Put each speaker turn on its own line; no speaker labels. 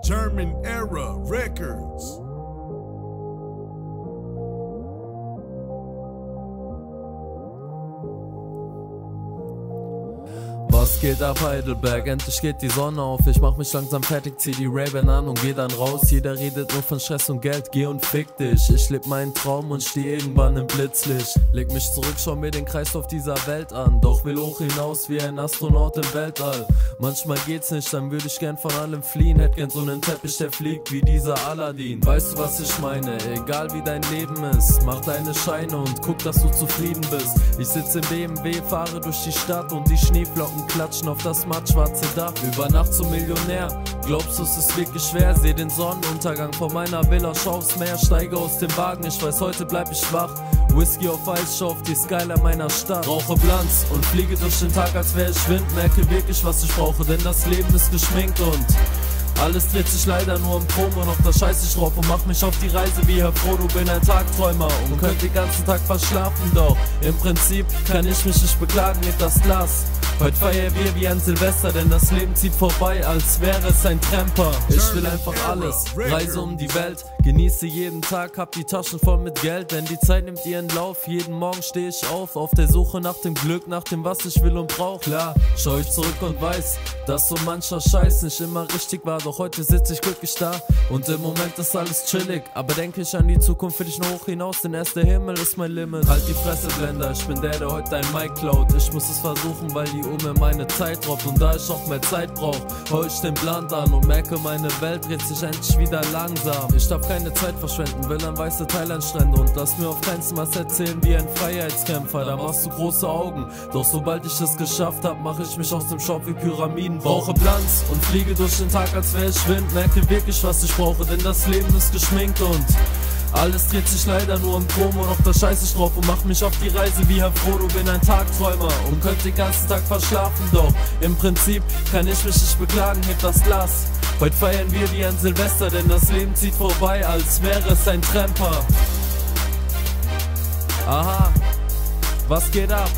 German Era Records.
Was geht ab, Heidelberg? Endlich geht die Sonne auf. Ich mach mich langsam fertig, zieh die Ray-Ban an und geh dann raus. Jeder redet nur von Stress und Geld, geh und fick dich. Ich leb meinen Traum und steh irgendwann im Blitzlicht. Leg mich zurück, schau mir den Kreislauf dieser Welt an. Doch will hoch hinaus wie ein Astronaut im Weltall. Manchmal geht's nicht, dann würde ich gern von allem fliehen. Hätt gern so einen Teppich, der fliegt wie dieser Aladdin. Weißt du, was ich meine? Egal wie dein Leben ist, mach deine Scheine und guck, dass du zufrieden bist. Ich sitz im BMW, fahre durch die Stadt und die Schneeflocken klatschen auf das mattschwarze Dach. Über Nacht zum Millionär, glaubst du, es ist wirklich schwer? Seh den Sonnenuntergang vor meiner Villa, schau aufs Meer, steige aus dem Wagen, ich weiß, heute bleib ich wach. Whisky auf Eis, schau auf die Skyline meiner Stadt. Rauche Blanz und fliege durch den Tag, als wär ich Wind. Merke wirklich, was ich brauche, denn das Leben ist geschminkt und alles dreht sich leider nur um Promo, noch da scheiß ich drauf und mach mich auf die Reise wie Herr Frodo, bin ein Tagträumer und könnt den ganzen Tag verschlafen, doch im Prinzip kann ich mich nicht beklagen, hebt das Glas. Heute feiern wir wie ein Silvester, denn das Leben zieht vorbei, als wäre es ein Tramper. Ich will einfach alles, reise um die Welt, genieße jeden Tag, hab die Taschen voll mit Geld, denn die Zeit nimmt ihren Lauf. Jeden Morgen steh ich auf der Suche nach dem Glück, nach dem, was ich will und brauch. Klar, schau ich zurück und weiß, dass so mancher Scheiß nicht immer richtig war, doch heute sitz ich glücklich da und im Moment ist alles chillig. Aber denke ich an die Zukunft, will ich nur hoch hinaus, denn erst der Himmel ist mein Limit. Halt die Fresse, Blender, ich bin der heute ein Mic klaut. Ich muss es versuchen, weil die mir meine Zeit raubt und da ich auch mehr Zeit brauch, hol ich den Blunt an und merke, meine Welt dreht sich endlich wieder langsam. Ich darf keine Zeit verschwenden, will an weiße Thailand-Strände und lass mir auf keinen was erzählen wie ein Freiheitskämpfer. Da machst du große Augen, doch sobald ich es geschafft hab, mach ich mich aus dem Shop wie Pyramiden. Brauche Blanz und fliege durch den Tag, als wär ich Wind. Merke wirklich, was ich brauche, denn das Leben ist geschminkt und alles dreht sich leider nur um Promo, noch da scheiß ich drauf und mach mich auf die Reise wie Herr Frodo, bin ein Tagträumer und könnte den ganzen Tag verschlafen, doch im Prinzip kann ich mich nicht beklagen, heb das Glas. Heute feiern wir wie ein Silvester, denn das Leben zieht vorbei, als wäre es ein Tramper. Aha, was geht ab?